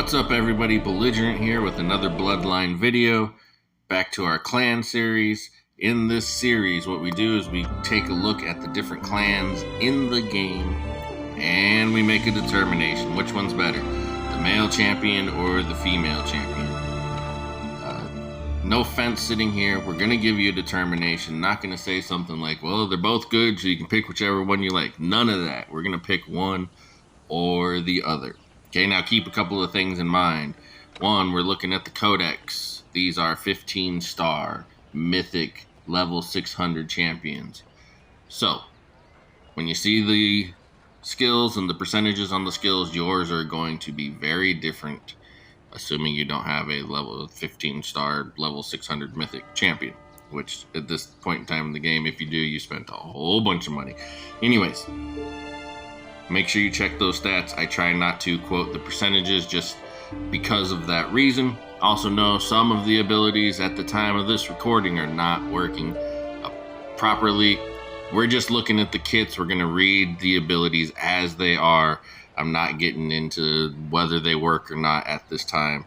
What's up, everybody? Belligerent here with another Bloodline video. Back to our clan series. In this series, what we do is we take a look at the different clans in the game and we make a determination. Which one's better, the male champion or the female champion? No fence sitting here. We're going to give you a determination. Not going to say something like, well, they're both good, so you can pick whichever one you like. None of that. We're going to pick one or the other. Okay, now keep a couple of things in mind. One, we're looking at the codex. These are 15-star, mythic, level 600 champions. So, when you see the skills and the percentages on the skills, yours are going to be very different, assuming you don't have a level 15-star, level 600 mythic champion, which at this point in time in the game, if you do, you spent a whole bunch of money. Anyways, make sure you check those stats. I try not to quote the percentages just because of that reason. Also know some of the abilities at the time of this recording are not working properly. We're just looking at the kits. We're going to read the abilities as they are. I'm not getting into whether they work or not at this time.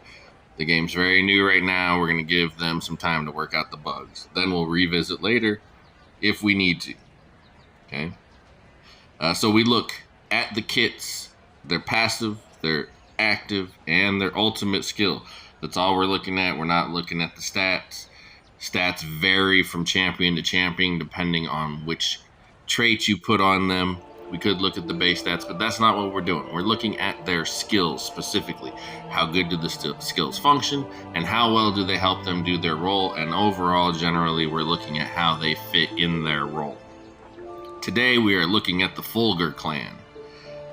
The game's very new right now. We're going to give them some time to work out the bugs. Then we'll revisit later if we need to. Okay? So we look at the kits, their passive, their active, and their ultimate skill. That's all we're looking at. We're not looking at the stats. Stats vary from champion to champion depending on which traits you put on them. We could look at the base stats, but that's not what we're doing. We're looking at their skills specifically. How good do the skills function, and how well do they help them do their role? And overall, generally, we're looking at how they fit in their role. Today, we are looking at the Fulgur Clan.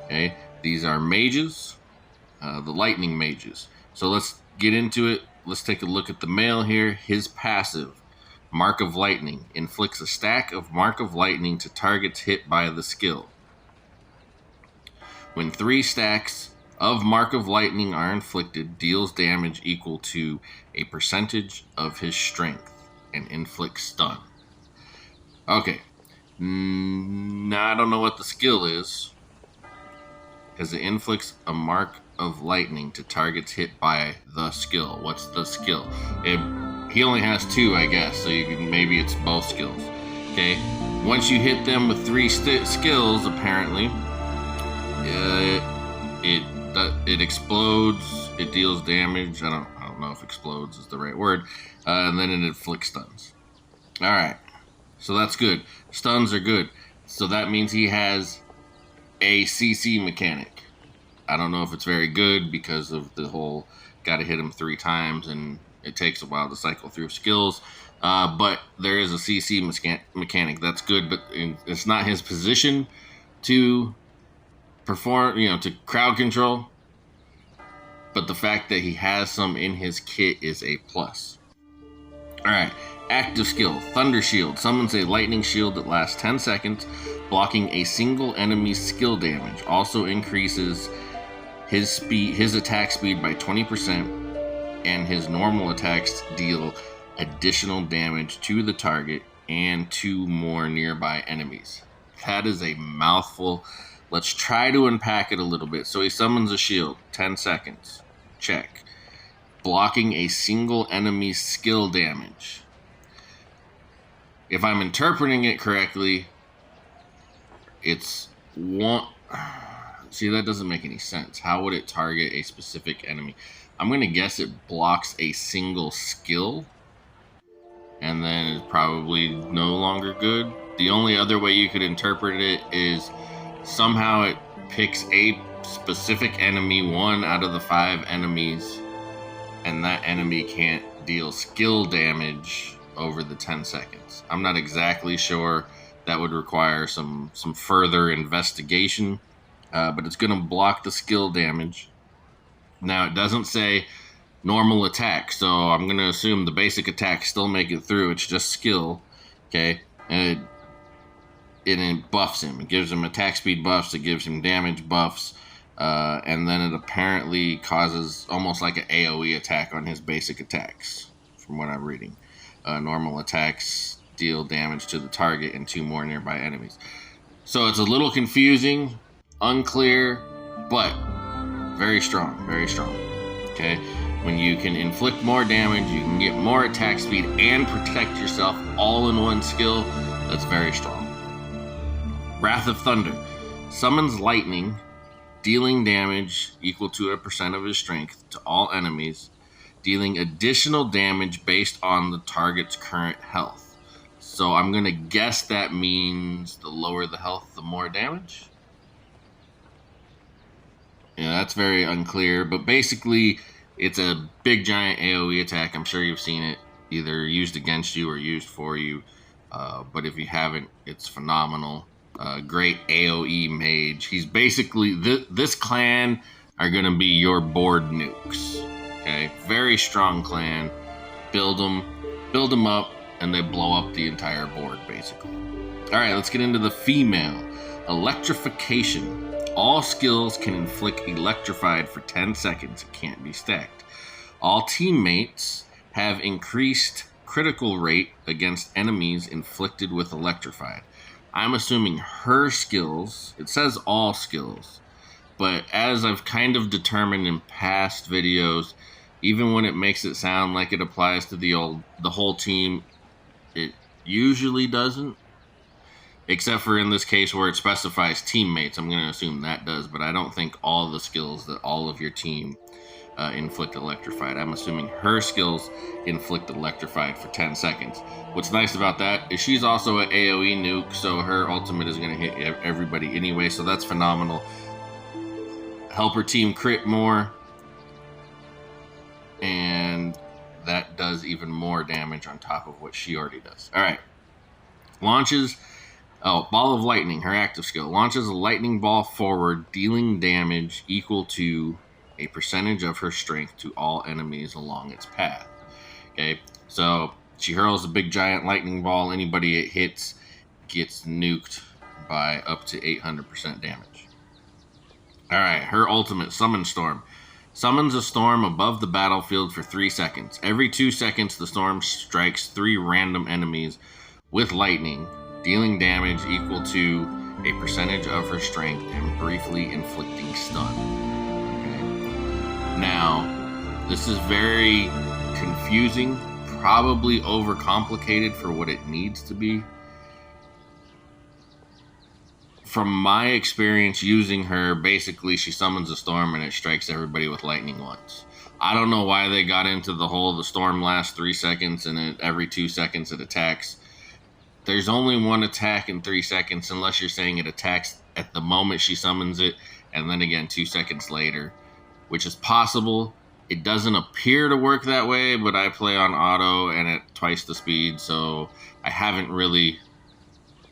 Okay, these are mages, the lightning mages. So let's get into it. Let's take a look at the male here. His passive, Mark of Lightning, inflicts a stack of Mark of Lightning to targets hit by the skill. When 3 stacks of Mark of Lightning are inflicted, deals damage equal to a percentage of his strength and inflicts stun. Okay, now I don't know what the skill is, because it inflicts a Mark of Lightning to targets hit by the skill. What's the skill? He only has 2, I guess, so you can, maybe it's both skills. Okay, once you hit them with 3 skills, apparently, it explodes. It deals damage. I don't know if explodes is the right word. And then it inflicts stuns. All right, so that's good. Stuns are good. So that means he has a CC mechanic. I don't know if it's very good because of the whole gotta hit him 3 times and it takes a while to cycle through skills. But there is a CC mechanic. That's good, but it's not his position to perform, to crowd control. But the fact that he has some in his kit is a plus. All right, active skill, Thunder Shield. Summons a lightning shield that lasts 10 seconds. Blocking a single enemy's skill damage. Also increases his attack speed by 20%, and his normal attacks deal additional damage to the target and 2 more nearby enemies. That is a mouthful. Let's try to unpack it a little bit. So he summons a shield, 10 seconds. Check. Blocking a single enemy's skill damage. If I'm interpreting it correctly, it's one. See, that doesn't make any sense. How would it target a specific enemy? I'm going to guess it blocks a single skill, and then it's probably no longer good. The only other way you could interpret it is somehow it picks a specific enemy, 1 out of the 5 enemies, and that enemy can't deal skill damage over the 10 seconds. I'm not exactly sure. That would require some further investigation, but it's going to block the skill damage. Now, it doesn't say normal attack, so I'm going to assume the basic attacks still make it through. It's just skill, okay? And it buffs him. It gives him attack speed buffs. It gives him damage buffs, and then it apparently causes almost like an AoE attack on his basic attacks, from what I'm reading. Normal attacks deal damage to the target and 2 more nearby enemies. So it's a little confusing, unclear, but very strong, very strong. Okay, when you can inflict more damage, you can get more attack speed and protect yourself all in one skill. That's very strong. Wrath of Thunder summons lightning, dealing damage equal to 1% of his strength to all enemies, dealing additional damage based on the target's current health. So I'm going to guess that means the lower the health, the more damage. Yeah, that's very unclear, but basically it's a big giant AoE attack. I'm sure you've seen it either used against you or used for you, but if you haven't, it's phenomenal. Great AoE mage. He's basically, this clan are going to be your board nukes. Okay, very strong clan. Build them up, and they blow up the entire board, basically. All right, let's get into the female. Electrification. All skills can inflict electrified for 10 seconds. It can't be stacked. All teammates have increased critical rate against enemies inflicted with electrified. I'm assuming her skills, it says all skills, but as I've kind of determined in past videos, even when it makes it sound like it applies to the whole team, it usually doesn't. Except for in this case where it specifies teammates, I'm going to assume that does, but I don't think all the skills that all of your team inflict electrified. I'm assuming her skills inflict electrified for 10 seconds. What's nice about that is she's also an AoE nuke, so her ultimate is going to hit everybody anyway, so that's phenomenal. Help her team crit more, and that does even more damage on top of what she already does. All right. Launches... Oh, Ball of Lightning, her active skill. Launches a lightning ball forward, dealing damage equal to a percentage of her strength to all enemies along its path. Okay, so she hurls a big giant lightning ball. Anybody it hits gets nuked by up to 800% damage. All right, her ultimate, Summon Storm. Summons a storm above the battlefield for 3 seconds. Every 2 seconds, the storm strikes 3 random enemies with lightning, dealing damage equal to a percentage of her strength and briefly inflicting stun. Okay. Now, this is very confusing, probably overcomplicated for what it needs to be. From my experience using her, basically she summons a storm and it strikes everybody with lightning once. I don't know why they got into the storm lasts 3 seconds and every 2 seconds it attacks. There's only one attack in 3 seconds unless you're saying it attacks at the moment she summons it and then again 2 seconds later, which is possible. It doesn't appear to work that way, but I play on auto and at twice the speed, so I haven't really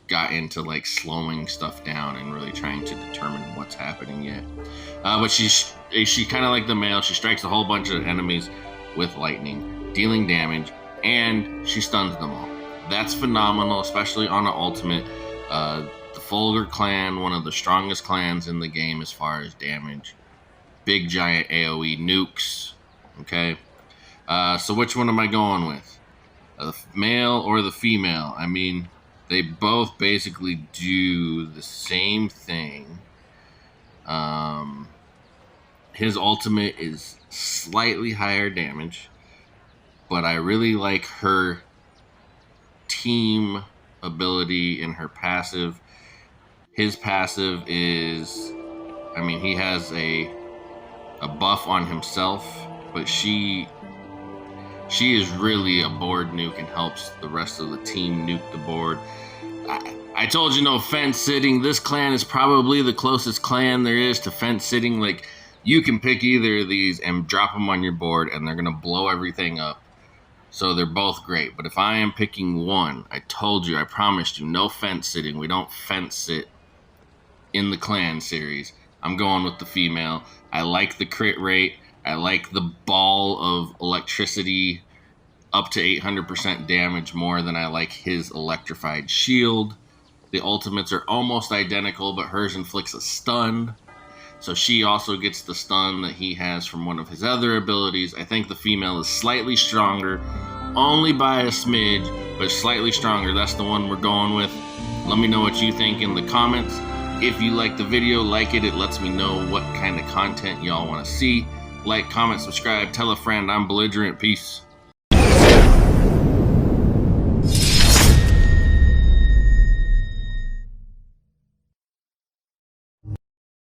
got into like slowing stuff down and really trying to determine what's happening yet. But she kind of like the male. She strikes a whole bunch of enemies with lightning, dealing damage, and she stuns them all. That's phenomenal, especially on an ultimate. The Fulgur Clan, one of the strongest clans in the game as far as damage. Big giant AoE nukes. Okay, so which one am I going with? The male or the female? I mean, they both basically do the same thing. His ultimate is slightly higher damage, but I really like her team ability in her passive. His passive is, I mean, he has a buff on himself, but she is really a board nuke and helps the rest of the team nuke the board. I told you no fence sitting. This clan is probably the closest clan there is to fence sitting. Like, you can pick either of these and drop them on your board and they're going to blow everything up. So they're both great. But if I am picking one, I told you, I promised you, no fence sitting. We don't fence sit in the clan series. I'm going with the female. I like the crit rate. I like the ball of electricity up to 800% damage more than I like his electrified shield. The ultimates are almost identical, but hers inflicts a stun. So she also gets the stun that he has from one of his other abilities. I think the female is slightly stronger, only by a smidge, but slightly stronger. That's the one we're going with. Let me know what you think in the comments. If you like the video, like it. It lets me know what kind of content y'all want to see. Like, comment, subscribe, tell a friend. I'm Belligerent. Peace.